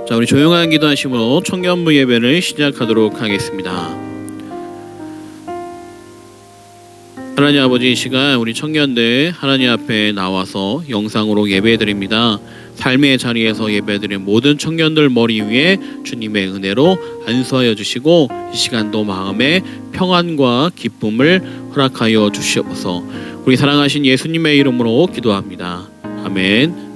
자, 우리 조용한 기도하심으로 청년부 예배를 시작하도록 하겠습니다. 하나님 아버지, 이 시간 우리 청년들 하나님 앞에 나와서 영상으로 예배드립니다. 삶의 자리에서 예배드린 모든 청년들 머리 위에 주님의 은혜로 안수하여 주시고, 이 시간도 마음에 평안과 기쁨을 허락하여 주시옵소서. 우리 사랑하신 예수님의 이름으로 기도합니다. 아멘.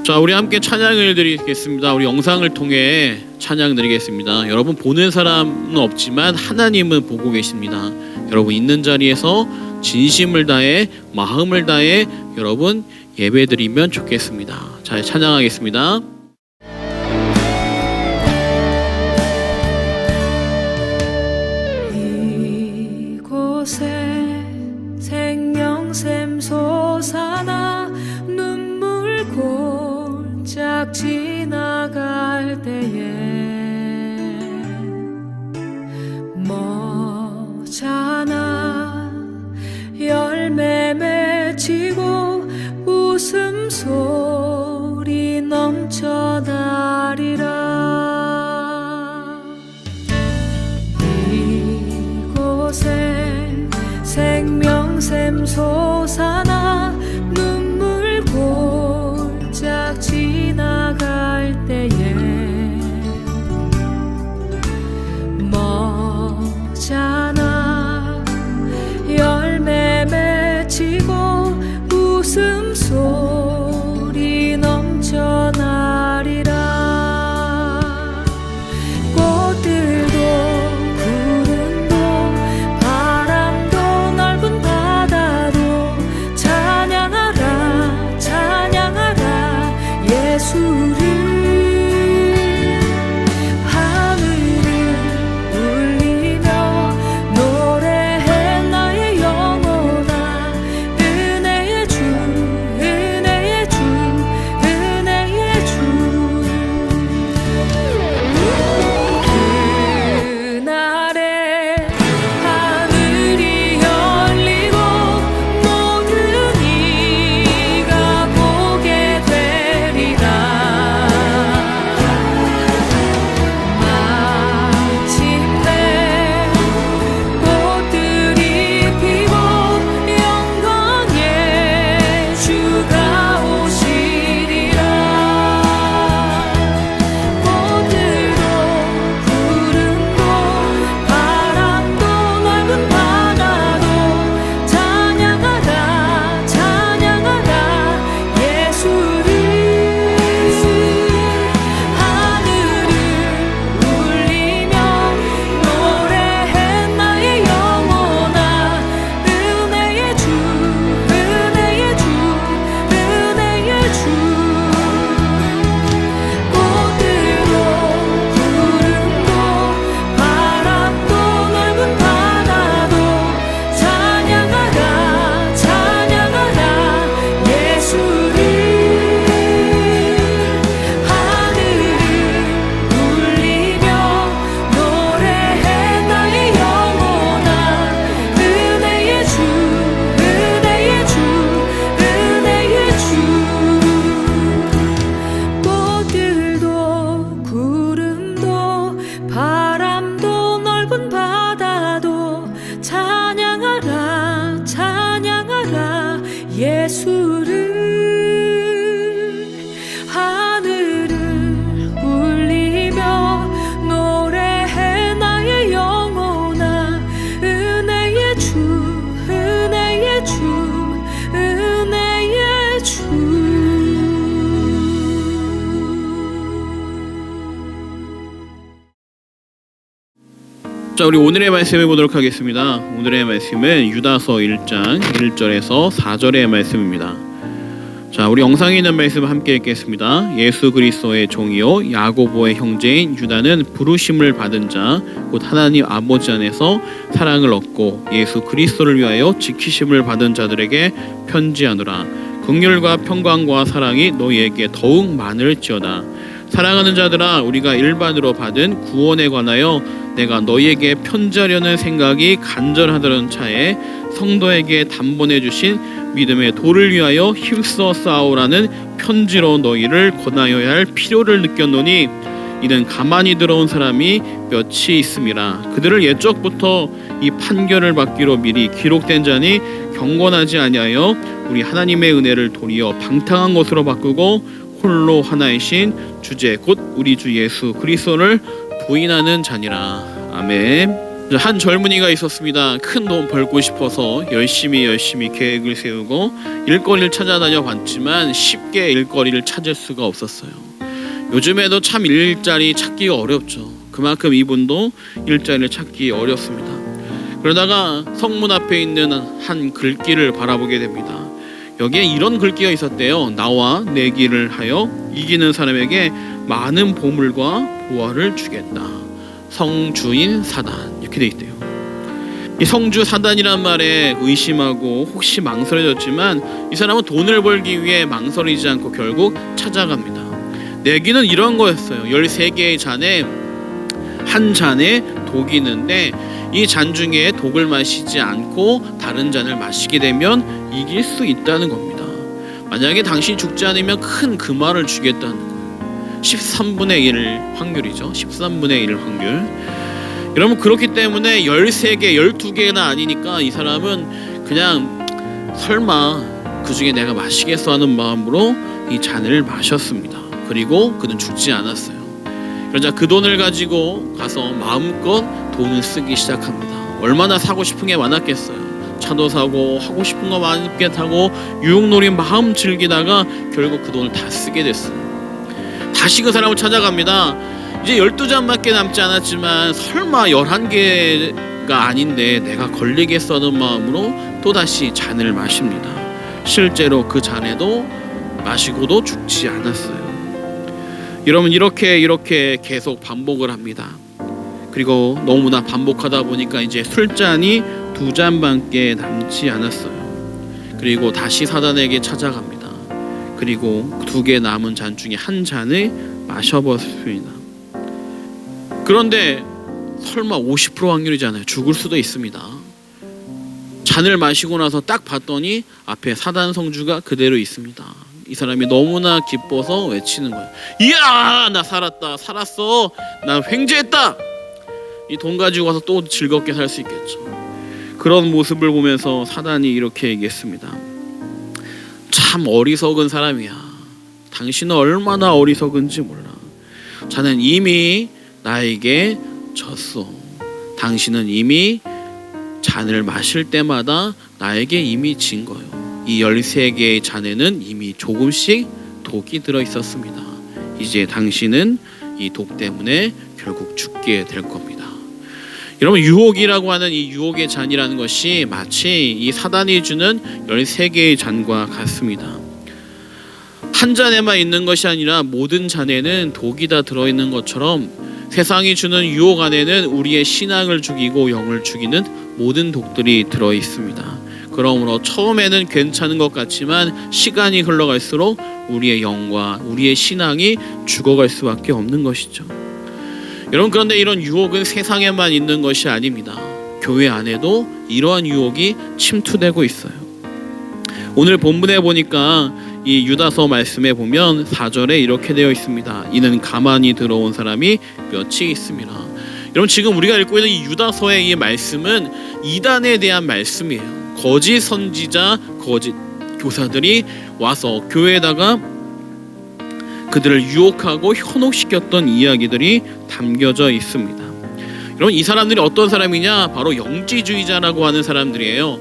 자, 우리 함께 찬양을 드리겠습니다. 우리 영상을 통해 찬양 드리겠습니다. 여러분, 보는 사람은 없지만 하나님은 보고 계십니다. 여러분, 있는 자리에서 진심을 다해 마음을 다해 여러분 예배드리면 좋겠습니다. 자, 찬양하겠습니다. 이곳에 생명샘 솟아나 눈물 골짝 지나갈 때에 머잖아 열매 맺히고 웃음소리 넘쳐나리라. 이곳에 생명샘 솟아나 눈물 골짝 지나갈 때에 머잖아 열매 맺히고 웃음소리 넘쳐나리라. 꽃들도 구름도 바람도 넓은 바다도 찬양하라 찬양하라 예수를. 하늘을 울리며 노래해 나의 영혼아. 은혜의 주 은혜의 주 은혜의 주. 그날에 하늘이 열리고 모든 이가 보게 되리라. 마침내 꽃들이 피고 영광의 주가 오시리라. 꽃들도 구름도 바람도 넓은 바다도 찬양하라 찬양하라 예수를. 하늘을 울리며 노래해 나의 영혼아. 은혜의 주 은혜의 주 은혜의 주. 꽃들도 구름도 바람도 넓은 바다도 찬양하라 찬양하라 예수를. 하늘을 울리며 노래해 나의 영혼아. 은혜의 주 은혜의 주 은혜의 주. 꽃들도 구름도 바람도 넓은 바다도 찬양하라 찬양하라 예수를. 하늘을 울리며 노래해 나의 영혼아. 은혜의 주 은혜의 주 은혜의 주. 자, 우리 오늘의 말씀을 보도록 하겠습니다. 오늘의 말씀은 유다서 1장 1절에서 4절의 말씀입니다. 자, 우리 영상에 있는 말씀 함께 읽겠습니다. 예수 그리스도의 종이요 야고보의 형제인 유다는 부르심을 받은 자 곧 하나님 아버지 안에서 사랑을 얻고 예수 그리스도를 위하여 지키심을 받은 자들에게 편지하노라. 긍휼과 평강과 사랑이 너희에게 더욱 많을지어다. 사랑하는 자들아, 우리가 일반으로 받은 구원에 관하여 내가 너희에게 편지하려는 생각이 간절하다는 차에 성도에게 단번해 주신 믿음의 도를 위하여 힘써 싸우라는 편지로 너희를 권하여야 할 필요를 느꼈노니 이는 가만히 들어온 사람이 몇이 있음이라. 그들을 옛적부터 이 판결을 받기로 미리 기록된 자니 경건하지 아니하여 우리 하나님의 은혜를 도리어 방탕한 것으로 바꾸고 홀로 하나이신 주제 곧 우리 주 예수 그리스도를 부인하는 자니라. 아멘. 한 젊은이가 있었습니다. 큰 돈 벌고 싶어서 열심히 계획을 세우고 일거리를 찾아다녀 봤지만 쉽게 일거리를 찾을 수가 없었어요. 요즘에도 참 일자리 찾기가 어렵죠. 그만큼 이분도 일자리를 찾기 어렵습니다. 그러다가 성문 앞에 있는 한 글귀를 바라보게 됩니다. 여기에 이런 글귀가 있었대요. 나와 내기를 하여 이기는 사람에게 많은 보물과 보화를 주겠다. 성주인 사단, 이렇게 돼 있대요. 이 성주 사단이란 말에 의심하고 혹시 망설여졌지만 이 사람은 돈을 벌기 위해 망설이지 않고 결국 찾아갑니다. 내기는 이런 거였어요. 13개의 잔에 한 잔에 독이 있는데 이 잔 중에 독을 마시지 않고 다른 잔을 마시게 되면 이길 수 있다는 겁니다. 만약에 당신이 죽지 않으면 큰 금화를 주겠다는 거예요. 13분의 1 확률이죠. 13분의 1 확률. 여러분, 그렇기 때문에 13개, 12개나 아니니까 이 사람은 그냥 설마 그 중에 내가 마시겠어 하는 마음으로 이 잔을 마셨습니다. 그리고 그는 죽지 않았어요. 그러자 그 돈을 가지고 가서 마음껏 돈을 쓰기 시작합니다. 얼마나 사고 싶은 게 많았겠어요. 차도 사고 하고 싶은 거 많게 타고 유흥놀이 마음 즐기다가 결국 그 돈을 다 쓰게 됐어요. 다시 그 사람을 찾아갑니다. 이제 12잔밖에 남지 않았지만 설마 11개가 아닌데 내가 걸리겠어 하는 마음으로 또다시 잔을 마십니다. 실제로 그 잔에도 마시고도 죽지 않았어요. 여러분, 이렇게 계속 반복을 합니다. 그리고 너무나 반복하다 보니까 이제 술잔이 2잔밖에 남지 않았어요. 그리고 다시 사단에게 찾아갑니다. 그리고 2개 남은 잔 중에 한 잔을 마셔버렸습니다. 그런데 설마 50% 확률이잖아요. 죽을 수도 있습니다. 잔을 마시고 나서 딱 봤더니 앞에 사단 성주가 그대로 있습니다. 이 사람이 너무나 기뻐서 외치는 거예요. 이야, 나 살았어, 나 횡재했다. 이 돈 가지고 와서 또 즐겁게 살 수 있겠죠. 그런 모습을 보면서 사단이 이렇게 얘기했습니다. 참 어리석은 사람이야. 당신은 얼마나 어리석은지 몰라. 자는 이미 나에게 졌어. 당신은 이미 잔을 마실 때마다 나에게 이미 진 거예요. 이 13개의 잔에는 이미 조금씩 독이 들어 있었습니다. 이제 당신은 이 독 때문에 결국 죽게 될 겁니다. 여러분, 유혹이라고 하는 이 유혹의 잔이라는 것이 마치 이 사단이 주는 13개의 잔과 같습니다. 한 잔에만 있는 것이 아니라 모든 잔에는 독이 다 들어있는 것처럼 세상이 주는 유혹 안에는 우리의 신앙을 죽이고 영을 죽이는 모든 독들이 들어있습니다. 그러므로 처음에는 괜찮은 것 같지만 시간이 흘러갈수록 우리의 영과 우리의 신앙이 죽어갈 수밖에 없는 것이죠. 여러분, 그런데 이런 유혹은 세상에만 있는 것이 아닙니다. 교회 안에도 이러한 유혹이 침투되고 있어요. 오늘 본문에 보니까 이 유다서 말씀에 보면 4절에 이렇게 되어 있습니다. 이는 가만히 들어온 사람이 몇이 있습니다. 여러분, 지금 우리가 읽고 있는 이 유다서의 이 말씀은 이단에 대한 말씀이에요. 거짓 선지자, 거짓 교사들이 와서 교회에다가 그들을 유혹하고 현혹시켰던 이야기들이 담겨져 있습니다. 여러분, 이 사람들이 어떤 사람이냐? 바로 영지주의자라고 하는 사람들이에요.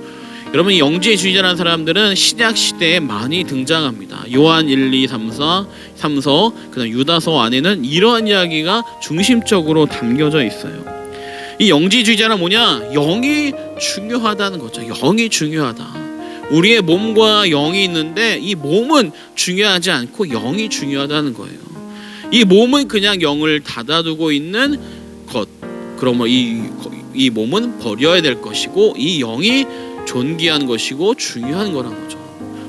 여러분, 이 영지주의자라는 사람들은 신약 시대에 많이 등장합니다. 요한 1, 2, 3, 4, 3서, 그다음 유다서 안에는 이러한 이야기가 중심적으로 담겨져 있어요. 이 영지주의자는 뭐냐? 영이 중요하다는 거죠. 영이 중요하다. 우리의 몸과 영이 있는데 이 몸은 중요하지 않고 영이 중요하다는 거예요. 이 몸은 그냥 영을 닫아두고 있는 것. 그러면 이 몸은 버려야 될 것이고 이 영이 존귀한 것이고 중요한 거란 거죠.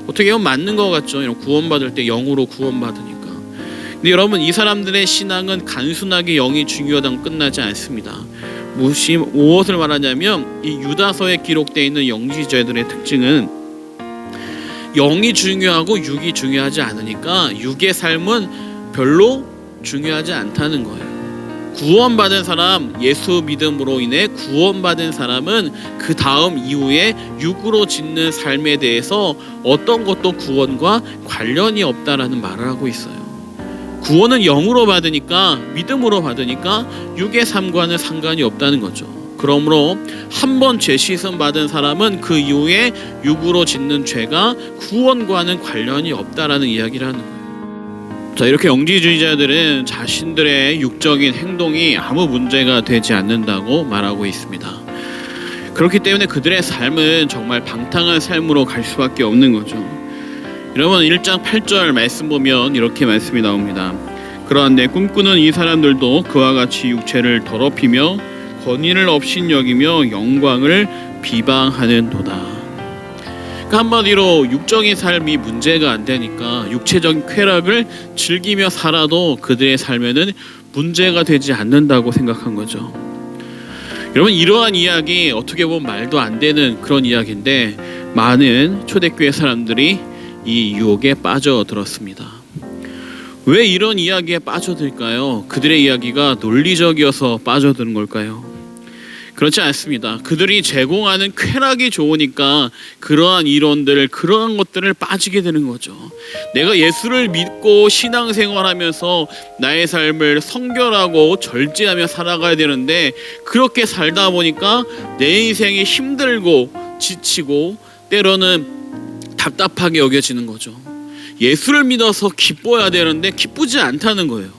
어떻게 보면 맞는 것 같죠. 구원받을 때 영으로 구원받으니까. 근데 여러분, 이 사람들의 신앙은 단순하게 영이 중요하다고 끝나지 않습니다. 무엇을 말하냐면, 이 유다서에 기록되어 있는 영지주의자들의 특징은 영이 중요하고 육이 중요하지 않으니까 육의 삶은 별로 중요하지 않다는 거예요. 구원받은 사람, 예수 믿음으로 인해 구원받은 사람은 그 다음 이후에 육으로 짓는 삶에 대해서 어떤 것도 구원과 관련이 없다라는 말을 하고 있어요. 구원은 영으로 받으니까, 믿음으로 받으니까 육의 삶과는 상관이 없다는 거죠. 그러므로 한 번 죄 씻음 받은 사람은 그 이후에 육으로 짓는 죄가 구원과는 관련이 없다라는 이야기를 하는 거예요. 자, 이렇게 영지주의자들은 자신들의 육적인 행동이 아무 문제가 되지 않는다고 말하고 있습니다. 그렇기 때문에 그들의 삶은 정말 방탕한 삶으로 갈 수밖에 없는 거죠. 여러분, 1장 8절 말씀 보면 이렇게 말씀이 나옵니다. 그러한데 꿈꾸는 이 사람들도 그와 같이 육체를 더럽히며 권위를 업신여기며 영광을 비방하는도다. 그러니까 한마디로 육적인 삶이 문제가 안 되니까 육체적인 쾌락을 즐기며 살아도 그들의 삶에는 문제가 되지 않는다고 생각한 거죠. 여러분, 이러한 이야기 어떻게 보면 말도 안 되는 그런 이야기인데 많은 초대교회 사람들이 이 유혹에 빠져들었습니다. 왜 이런 이야기에 빠져들까요? 그들의 이야기가 논리적이어서 빠져드는 걸까요? 그렇지 않습니다. 그들이 제공하는 쾌락이 좋으니까 그러한 이론들, 그러한 것들을 빠지게 되는 거죠. 내가 예수를 믿고 신앙생활하면서 나의 삶을 성결하고 절제하며 살아가야 되는데 그렇게 살다 보니까 내 인생이 힘들고 지치고 때로는 답답하게 여겨지는 거죠. 예수를 믿어서 기뻐야 되는데 기쁘지 않다는 거예요.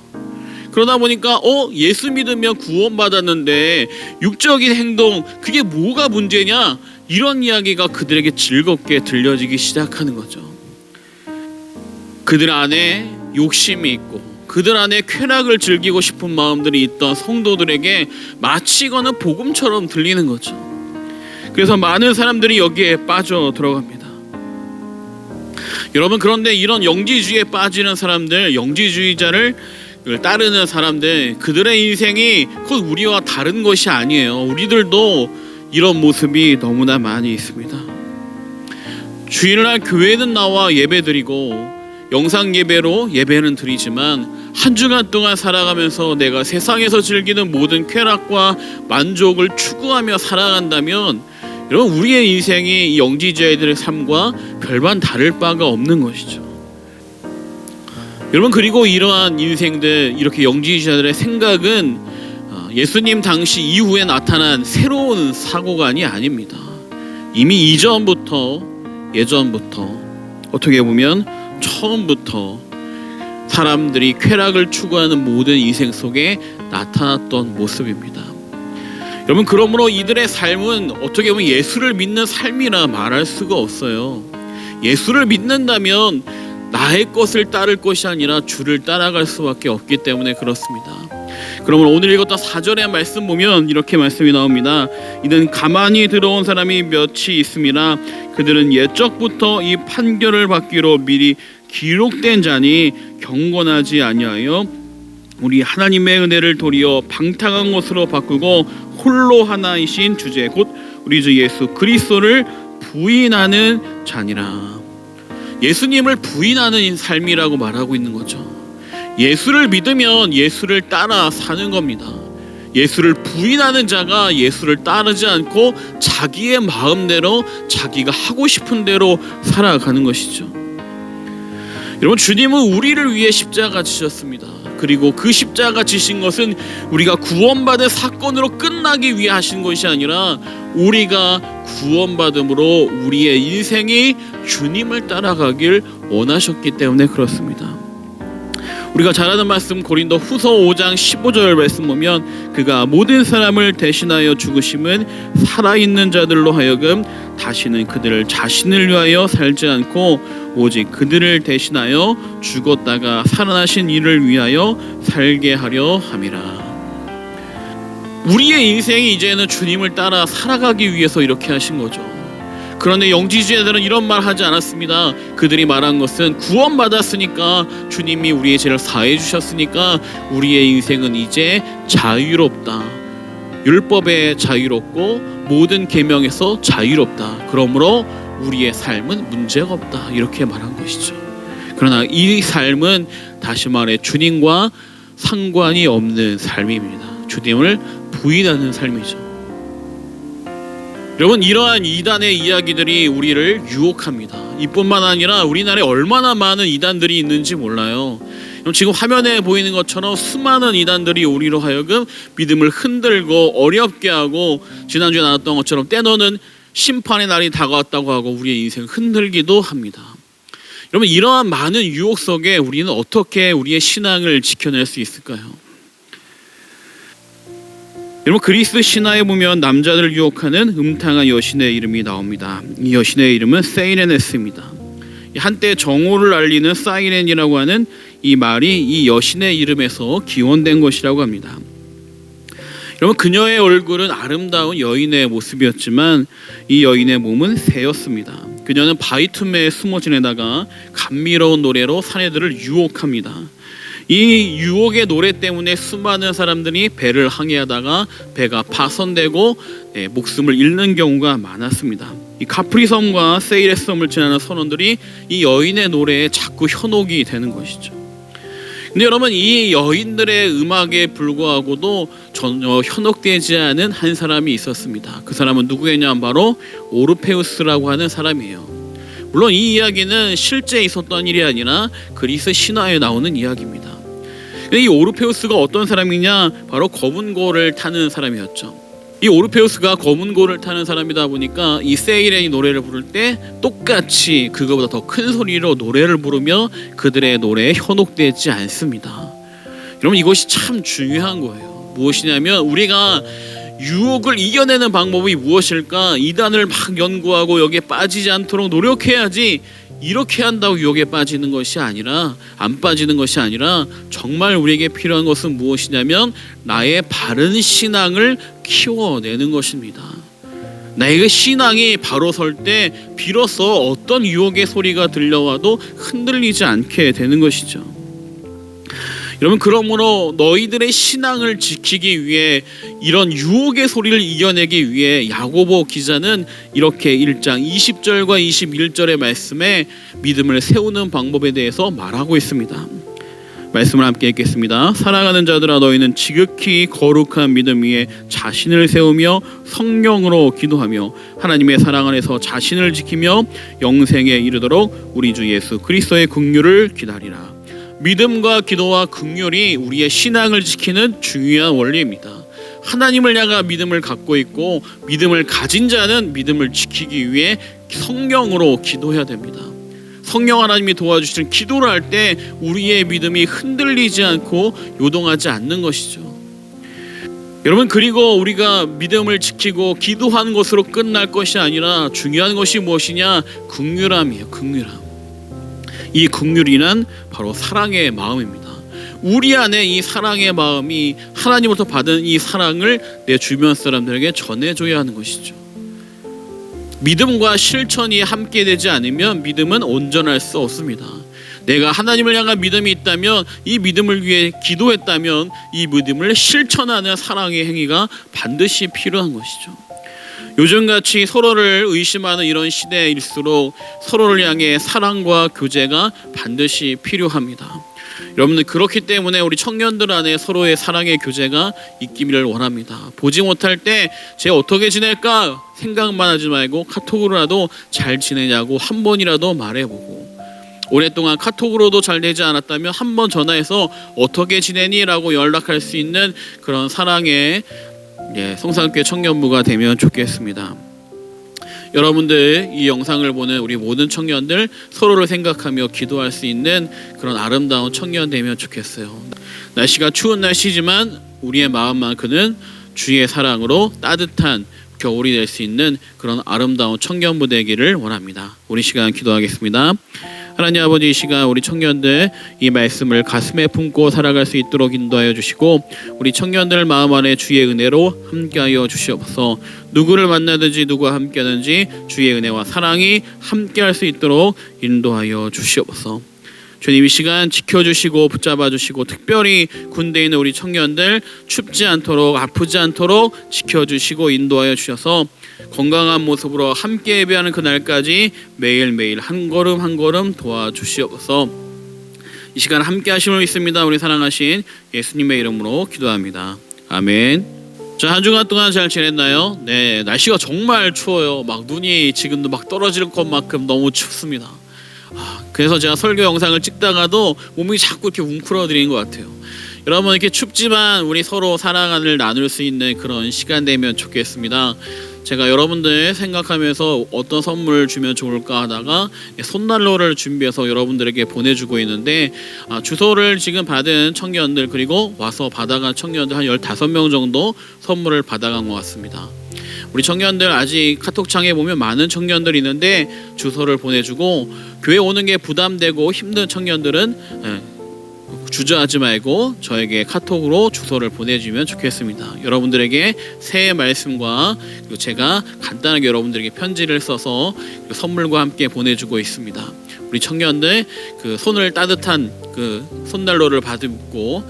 그러다 보니까 예수 믿으면 구원받았는데 육적인 행동, 그게 뭐가 문제냐? 이런 이야기가 그들에게 즐겁게 들려지기 시작하는 거죠. 그들 안에 욕심이 있고 그들 안에 쾌락을 즐기고 싶은 마음들이 있던 성도들에게 마치 이거는 복음처럼 들리는 거죠. 그래서 많은 사람들이 여기에 빠져 들어갑니다. 여러분, 그런데 이런 영지주의에 빠지는 사람들, 영지주의자를 따르는 사람들, 그들의 인생이 곧 우리와 다른 것이 아니에요. 우리들도 이런 모습이 너무나 많이 있습니다. 주일날 교회는 나와 예배드리고 영상 예배로 예배는 드리지만 한 주간 동안 살아가면서 내가 세상에서 즐기는 모든 쾌락과 만족을 추구하며 살아간다면 여러분, 우리의 인생이 이 영지주의자들의 삶과 별반 다를 바가 없는 것이죠. 여러분, 그리고 이러한 인생들, 이렇게 영지주의자들의 생각은 예수님 당시 이후에 나타난 새로운 사고관이 아닙니다. 이미 예전부터 어떻게 보면 처음부터 사람들이 쾌락을 추구하는 모든 인생 속에 나타났던 모습입니다. 여러분, 그러므로 이들의 삶은 어떻게 보면 예수를 믿는 삶이라 말할 수가 없어요. 예수를 믿는다면 나의 것을 따를 것이 아니라 주를 따라갈 수밖에 없기 때문에 그렇습니다. 그러면 오늘 읽었던 4절의 말씀 보면 이렇게 말씀이 나옵니다. 이는 가만히 들어온 사람이 몇이 있음이라 그들은 옛적부터 이 판결을 받기로 미리 기록된 자니 경건하지 아니하여 우리 하나님의 은혜를 도리어 방탕한 것으로 바꾸고 홀로 하나이신 주제 곧 우리 주 예수 그리스도를 부인하는 자니라. 예수님을 부인하는 삶이라고 말하고 있는 거죠. 예수를 믿으면 예수를 따라 사는 겁니다. 예수를 부인하는 자가 예수를 따르지 않고 자기의 마음대로 자기가 하고 싶은 대로 살아가는 것이죠. 여러분, 주님은 우리를 위해 십자가 지셨습니다. 그리고 그 십자가 지신 것은 우리가 구원받은 사건으로 끝나기 위해 하신 것이 아니라 우리가 구원받음으로 우리의 인생이 주님을 따라가길 원하셨기 때문에 그렇습니다. 우리가 잘 아는 말씀 고린도 후서 5장 15절 말씀 보면 그가 모든 사람을 대신하여 죽으심은 살아있는 자들로 하여금 다시는 그들을 자신을 위하여 살지 않고 오직 그들을 대신하여 죽었다가 살아나신 이를 위하여 살게 하려 함이라. 우리의 인생이 이제는 주님을 따라 살아가기 위해서 이렇게 하신 거죠. 그런데 영지주의자들은 이런 말 하지 않았습니다. 그들이 말한 것은 구원받았으니까, 주님이 우리의 죄를 사해 주셨으니까 우리의 인생은 이제 자유롭다. 율법에 자유롭고 모든 계명에서 자유롭다. 그러므로 우리의 삶은 문제가 없다. 이렇게 말한 것이죠. 그러나 이 삶은 다시 말해 주님과 상관이 없는 삶입니다. 주님을 부인하는 삶이죠. 여러분, 이러한 이단의 이야기들이 우리를 유혹합니다. 이뿐만 아니라 우리나라에 얼마나 많은 이단들이 있는지 몰라요. 지금 화면에 보이는 것처럼 수많은 이단들이 우리로 하여금 믿음을 흔들고 어렵게 하고, 지난주에 나왔던 것처럼 때로는 심판의 날이 다가왔다고 하고 우리의 인생을 흔들기도 합니다. 여러분, 이러한 많은 유혹 속에 우리는 어떻게 우리의 신앙을 지켜낼 수 있을까요? 여러분, 그리스 신화에 보면 남자들을 유혹하는 음탕한 여신의 이름이 나옵니다. 이 여신의 이름은 세이레네스입니다. 한때 정오를 알리는 사이렌이라고 하는 이 말이 이 여신의 이름에서 기원된 것이라고 합니다. 여러분, 그녀의 얼굴은 아름다운 여인의 모습이었지만 이 여인의 몸은 새였습니다. 그녀는 바위 틈에 숨어 지내다가 감미로운 노래로 사내들을 유혹합니다. 이 유혹의 노래 때문에 수많은 사람들이 배를 항해하다가 배가 파손되고 목숨을 잃는 경우가 많았습니다. 이 카프리섬과 세이레 섬을 지나는 선원들이 이 여인의 노래에 자꾸 현혹이 되는 것이죠. 근데 여러분, 이 여인들의 음악에 불구하고도 전혀 현혹되지 않은 한 사람이 있었습니다. 그 사람은 누구였냐? 바로 오르페우스라고 하는 사람이에요. 물론 이 이야기는 실제 있었던 일이 아니라 그리스 신화에 나오는 이야기입니다. 이 오르페우스가 어떤 사람이냐? 바로 검은 고를 타는 사람이었죠. 이 오르페우스가 검은 고를 타는 사람이다 보니까 이 세이렌이 노래를 부를 때 똑같이 그거보다 더 큰 소리로 노래를 부르며 그들의 노래에 현혹되지 않습니다. 여러분, 이것이 참 중요한 거예요. 무엇이냐면, 우리가 유혹을 이겨내는 방법이 무엇일까? 이단을 막 연구하고 여기에 빠지지 않도록 노력해야지, 이렇게 한다고 유혹에 빠지는 것이 아니라, 안 빠지는 것이 아니라, 정말 우리에게 필요한 것은 무엇이냐면 나의 바른 신앙을 키워내는 것입니다. 나의 신앙이 바로 설 때 비로소 어떤 유혹의 소리가 들려와도 흔들리지 않게 되는 것이죠. 여러분, 그러므로 너희들의 신앙을 지키기 위해, 이런 유혹의 소리를 이겨내기 위해 야고보 기자는 이렇게 1장 20절과 21절의 말씀에 믿음을 세우는 방법에 대해서 말하고 있습니다. 말씀을 함께 읽겠습니다. 사랑하는 자들아, 너희는 지극히 거룩한 믿음 위에 자신을 세우며 성령으로 기도하며 하나님의 사랑 안에서 자신을 지키며 영생에 이르도록 우리 주 예수 그리스도의 긍휼을 기다리라. 믿음과 기도와 긍휼이 우리의 신앙을 지키는 중요한 원리입니다. 하나님을 향한 믿음을 갖고 있고, 믿음을 가진 자는 믿음을 지키기 위해 성령으로 기도해야 됩니다. 성령 하나님이 도와주시는 기도를 할 때 우리의 믿음이 흔들리지 않고 요동하지 않는 것이죠. 여러분, 그리고 우리가 믿음을 지키고 기도하는 것으로 끝날 것이 아니라 중요한 것이 무엇이냐? 긍휼함이에요. 긍휼함. 이 긍휼이란 바로 사랑의 마음입니다. 우리 안에 이 사랑의 마음이, 하나님으로부터 받은 이 사랑을 내 주변 사람들에게 전해줘야 하는 것이죠. 믿음과 실천이 함께 되지 않으면 믿음은 온전할 수 없습니다. 내가 하나님을 향한 믿음이 있다면, 이 믿음을 위해 기도했다면 이 믿음을 실천하는 사랑의 행위가 반드시 필요한 것이죠. 요즘같이 서로를 의심하는 이런 시대일수록 서로를 향해 사랑과 교제가 반드시 필요합니다. 여러분들, 그렇기 때문에 우리 청년들 안에 서로의 사랑의 교제가 있기를 원합니다. 보지 못할 때 쟤 어떻게 지낼까 생각만 하지 말고 카톡으로라도 잘 지내냐고 한 번이라도 말해보고, 오랫동안 카톡으로도 잘 되지 않았다면 한 번 전화해서 어떻게 지내니? 라고 연락할 수 있는 그런 사랑의 성산교회 청년부가 되면 좋겠습니다. 여러분들, 이 영상을 보는 우리 모든 청년들 서로를 생각하며 기도할 수 있는 그런 아름다운 청년 되면 좋겠어요. 날씨가 추운 날씨지만 우리의 마음만큼은 주의 사랑으로 따뜻한 겨울이 될 수 있는 그런 아름다운 청년부 되기를 원합니다. 우리 시간 기도하겠습니다. 하나님 아버지, 이 시간 우리 청년들 이 말씀을 가슴에 품고 살아갈 수 있도록 인도하여 주시고, 우리 청년들 마음 안에 주의 은혜로 함께하여 주시옵소서. 누구를 만나든지 누구와 함께하든지 주의 은혜와 사랑이 함께할 수 있도록 인도하여 주시옵소서. 주님, 이 시간 지켜주시고 붙잡아 주시고, 특별히 군대에 있는 우리 청년들 춥지 않도록 아프지 않도록 지켜주시고 인도하여 주셔서 건강한 모습으로 함께 예배하는 그날까지 매일매일 한 걸음 한 걸음 도와주시옵소서. 이 시간 함께 하심을 믿습니다. 우리 사랑하신 예수님의 이름으로 기도합니다. 아멘. 자, 한 주간 동안 잘 지냈나요? 네, 날씨가 정말 추워요. 막 눈이 지금도 막 떨어질 것만큼 너무 춥습니다. 그래서 제가 설교 영상을 찍다가도 몸이 자꾸 이렇게 웅크러드리는 것 같아요. 여러분, 이렇게 춥지만 우리 서로 사랑을 나눌 수 있는 그런 시간 되면 좋겠습니다. 제가 여러분들 생각하면서 어떤 선물 주면 좋을까 하다가 손난로를 준비해서 여러분들에게 보내주고 있는데, 주소를 지금 받은 청년들 그리고 와서 받아간 청년들 한 15명 정도 선물을 받아간 것 같습니다. 우리 청년들 아직 카톡창에 보면 많은 청년들이 있는데 주소를 보내주고, 교회 오는 게 부담되고 힘든 청년들은 주저하지 말고 저에게 카톡으로 주소를 보내주면 좋겠습니다. 여러분들에게 새해 말씀과 그리고 제가 간단하게 여러분들에게 편지를 써서 선물과 함께 보내주고 있습니다. 우리 청년들 그 손을 따뜻한 그 손난로를 받고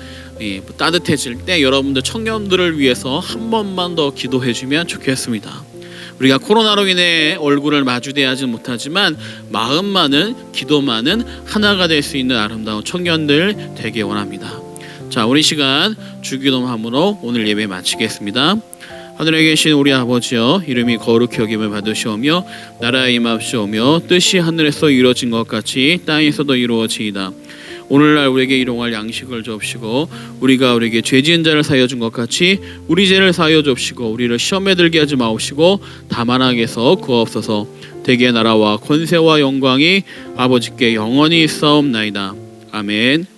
따뜻해질 때 여러분들 청년들을 위해서 한 번만 더 기도해주면 좋겠습니다. 우리가 코로나로 인해 얼굴을 마주대하지 못하지만 마음만은 기도만은 하나가 될 수 있는 아름다운 청년들 되길 원합니다. 자, 우리 시간 주기도함으로 오늘 예배 마치겠습니다. 하늘에 계신 우리 아버지여, 이름이 거룩히 여김을 받으시오며 나라의 임합시오며 뜻이 하늘에서 이루어진 것 같이 땅에서도 이루어지이다. 오늘날 우리에게 일용할 양식을 주옵시고, 우리가 우리에게 죄 지은 자를 사하여 준 것 같이 우리 죄를 사하여 주옵시고, 우리를 시험에 들게 하지 마옵시고 다만 악에서 구하옵소서. 대개 나라와 권세와 영광이 아버지께 영원히 있사옵나이다. 아멘.